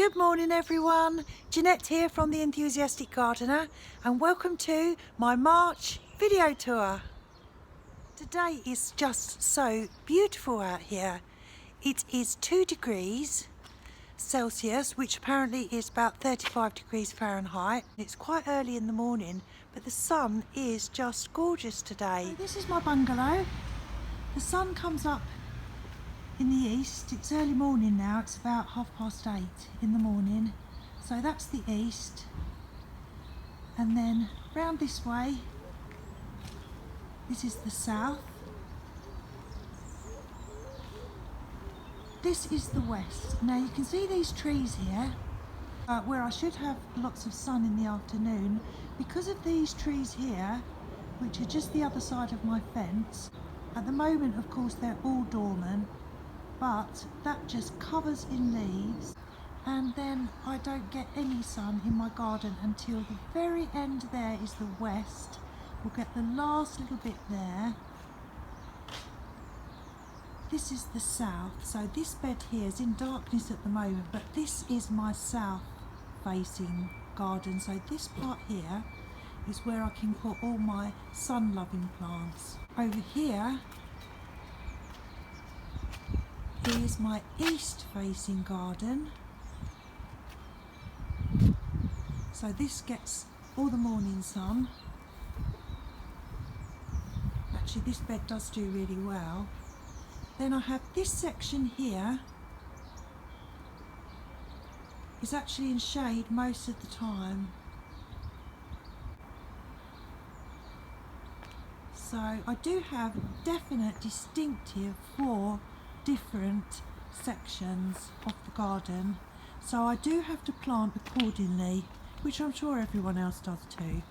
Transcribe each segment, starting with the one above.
Good morning everyone, Janette here from The Enthusiastic Gardener and welcome to my March video tour. Today is just so beautiful out here. It is 2 degrees Celsius, which apparently is about 35 degrees Fahrenheit. It's quite early in the morning, but the sun is just gorgeous today. So this is my bungalow. The sun comes up in the east. It's early morning now, it's about 8:30 in the morning. So that's the east. And then round this way, this is the south. This is the west. Now you can see these trees here, where I should have lots of sun in the afternoon. Because of these trees here, which are just the other side of my fence, at the moment of course they're all dormant, but that just covers in leaves, and then I don't get any sun in my garden until the very end. There is the west. We'll get the last little bit there. This is the south. So this bed here is in darkness at the moment, but this is my south facing garden. So this part here is where I can put all my sun loving plants. Over here is my east facing garden. So this gets all the morning sun. Actually this bed does do really well. Then I have this section here is actually in shade most of the time. So I do have definite distinctive 4 different sections of the garden. So I do have to plant accordingly, which I'm sure everyone else does too.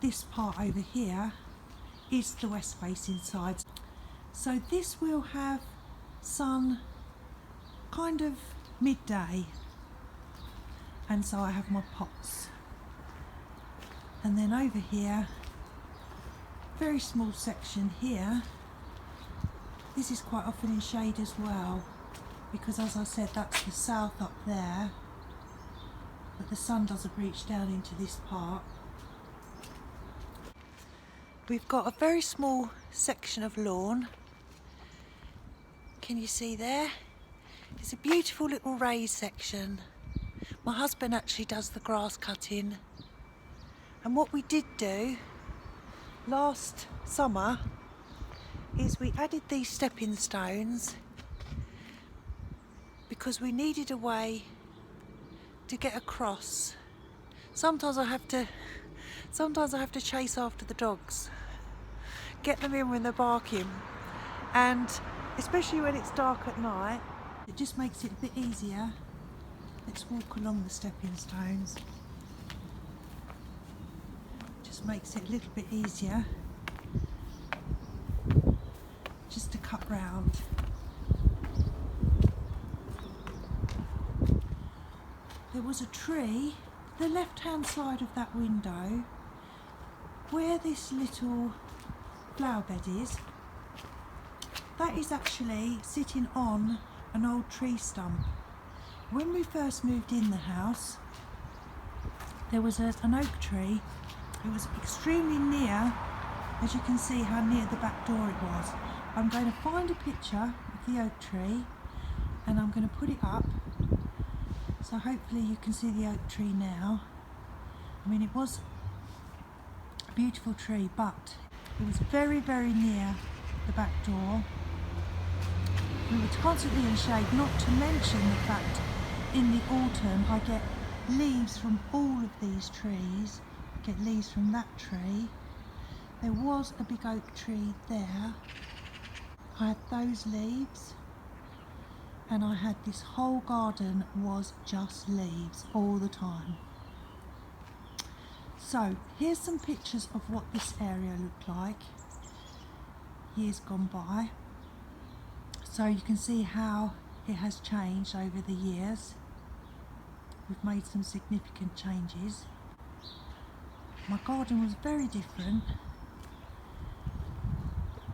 This part over here is the west facing side. So this will have sun kind of midday, and so I have my pots. And then over here, very small section here, this is quite often in shade as well, because as I said, that's the south up there, but the sun doesn't reach down into this part. We've got a very small section of lawn. Can you see there? It's a beautiful little raised section. My husband actually does the grass cutting. And what we did do last summer is we added these stepping stones because we needed a way to get across. Sometimes I have to chase after the dogs, get them in when they're barking, and especially when it's dark at night, it just makes it a bit easier. Let's walk along the stepping stones. Just makes it a little bit easier just to cut round. There was a tree, the left hand side of that window, where this little flower bed is. That is actually sitting on an old tree stump. When we first moved in the house, there was an oak tree. It was extremely near, as you can see how near the back door it was. I'm going to find a picture of the oak tree and I'm going to put it up, so hopefully you can see the oak tree now. I mean, it was a beautiful tree, but it was very, very near the back door. We were constantly in shade, not to mention the fact in the autumn I get leaves from all of these trees. I get leaves from that tree. There was a big oak tree there. I had those leaves, and I had this whole garden was just leaves all the time. So here's some pictures of what this area looked like years gone by. So you can see how it has changed over the years. We've made some significant changes. My garden was very different.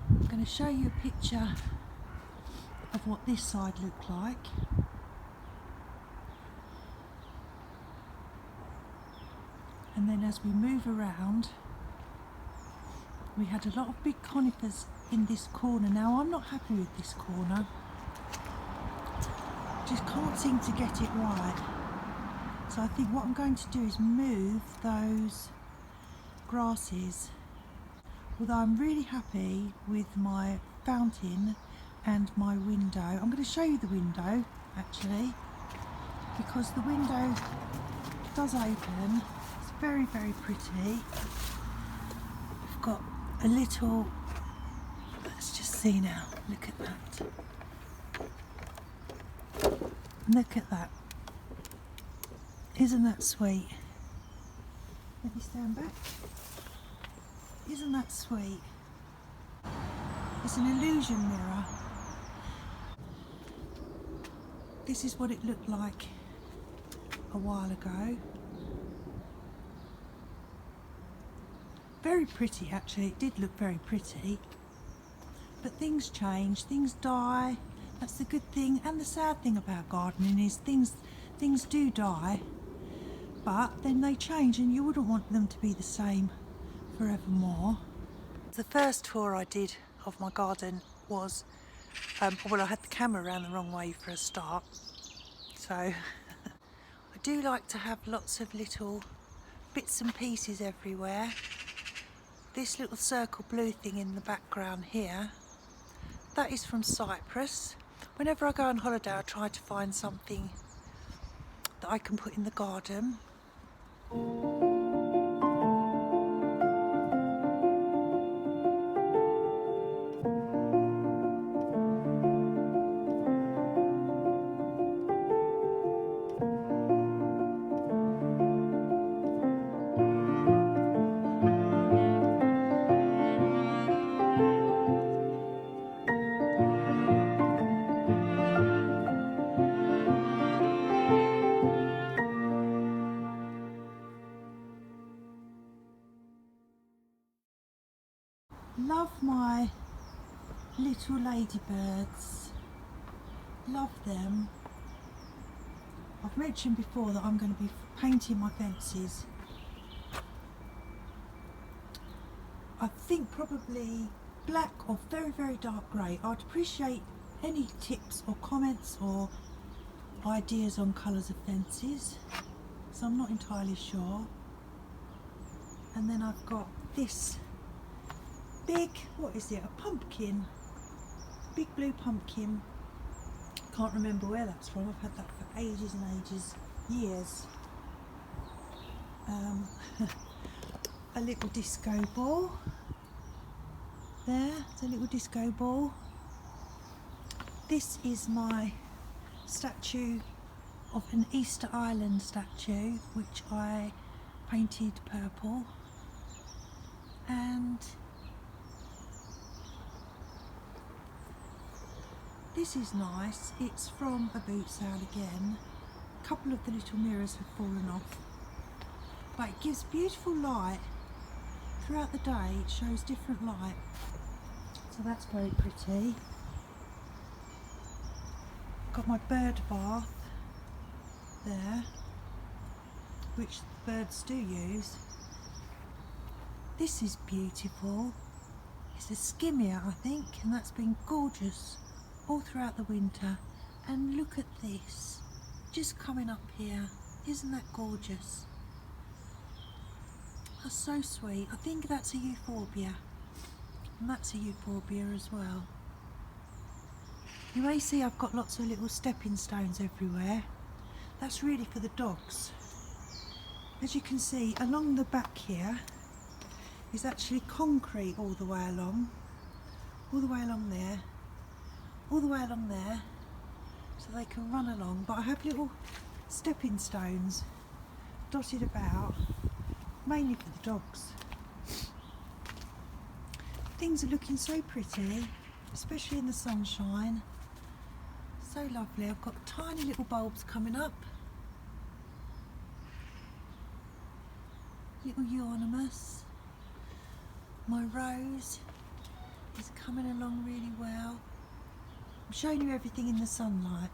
I'm going to show you a picture of what this side looked like. And then as we move around, we had a lot of big conifers in this corner. Now I'm not happy with this corner. Just can't seem to get it right. So I think what I'm going to do is move those grasses. Although I'm really happy with my fountain and my window. I'm going to show you the window actually, because the window does open. It's very, very pretty. We've got a little, let's just see now, look at that. Look at that. Isn't that sweet? Let me stand back. Isn't that sweet? It's an illusion mirror. This is what it looked like a while ago. Very pretty actually, it did look very pretty. But things change, things die. That's the good thing and the sad thing about gardening is things do die, but then they change and you wouldn't want them to be the same forevermore. The first tour I did of my garden was, well, I had the camera around the wrong way for a start. So I do like to have lots of little bits and pieces everywhere. This little circle blue thing in the background here, that is from Cyprus. Whenever I go on holiday I try to find something that I can put in the garden. Love my little ladybirds, love them. I've mentioned before that I'm going to be painting my fences. I think probably black or very, very dark grey. I'd appreciate any tips or comments or ideas on colours of fences, so I'm not entirely sure. And then I've got this big, what is it, a pumpkin, big blue pumpkin. Can't remember where that's from, I've had that for ages and ages, years. A little disco ball, there's a little disco ball. This is my statue of an Easter Island statue, which I painted purple. And this is nice, it's from a boot sale again. A couple of the little mirrors have fallen off, but it gives beautiful light throughout the day. It shows different light, so that's very pretty. Got my bird bath there, which birds do use. This is beautiful. It's a skimmia, I think, and that's been gorgeous all throughout the winter. And look at this, just coming up here. Isn't that gorgeous? That's so sweet. I think that's a euphorbia, and that's a euphorbia as well. You may see I've got lots of little stepping stones everywhere. That's really for the dogs. As you can see, along the back here is actually concrete all the way along there, all the way along there, so they can run along. But I have little stepping stones dotted about, mainly for the dogs. Things are looking so pretty, especially in the sunshine. So lovely. I've got tiny little bulbs coming up. Little euonymus. My rose is coming along really well. I'm showing you everything in the sunlight,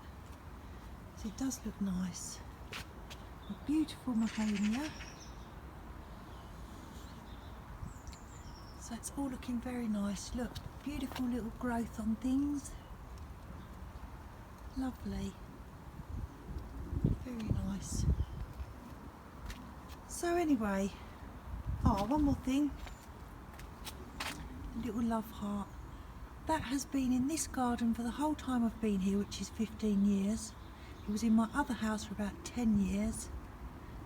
so it does look nice. A beautiful mahonia. So it's all looking very nice. Look, beautiful little growth on things. Lovely. Very nice. So anyway, one more thing. A little love heart. That has been in this garden for the whole time I've been here, which is 15 years. It was in my other house for about 10 years.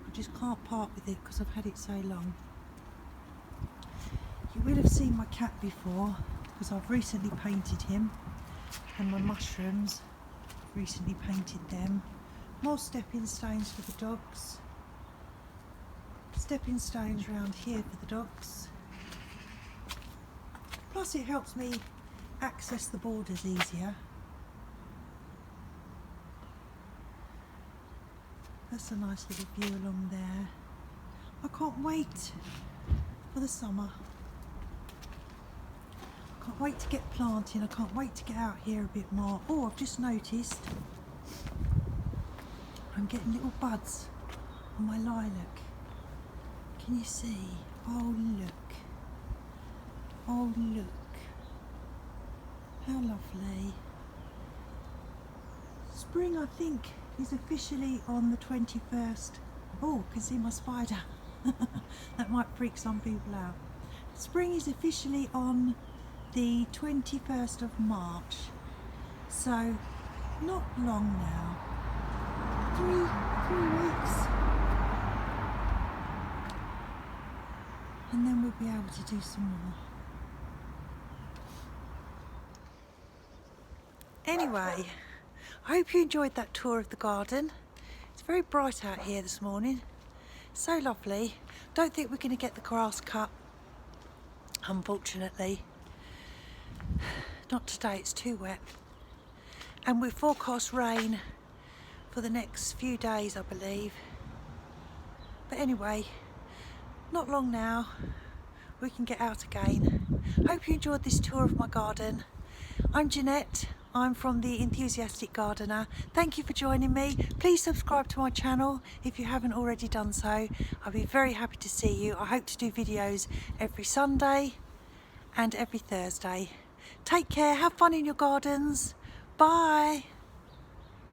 I just can't part with it because I've had it so long. You will have seen my cat before because I've recently painted him, and my mushrooms, recently painted them. More stepping stones for the dogs. Stepping stones around here for the dogs. Plus it helps me access the borders easier. That's a nice little view along there. I can't wait for the summer. I can't wait to get planting. I can't wait to get out here a bit more. Oh, I've just noticed I'm getting little buds on my lilac. Can you see? Oh look. Oh look. How lovely. Spring, I think, is officially on the 21st. Oh, can see my spider. That might freak some people out. Spring is officially on the 21st of March. So, not long now. Three weeks. And then we'll be able to do some more. Anyway, I hope you enjoyed that tour of the garden. It's very bright out here this morning. So lovely. Don't think we're going to get the grass cut, unfortunately. Not today, it's too wet. And we forecast rain for the next few days, I believe. But anyway, not long now, we can get out again. Hope you enjoyed this tour of my garden. I'm Janette. I'm from The Enthusiastic Gardener. Thank you for joining me. Please subscribe to my channel if you haven't already done so. I'll be very happy to see you. I hope to do videos every Sunday and every Thursday. Take care, have fun in your gardens. Bye.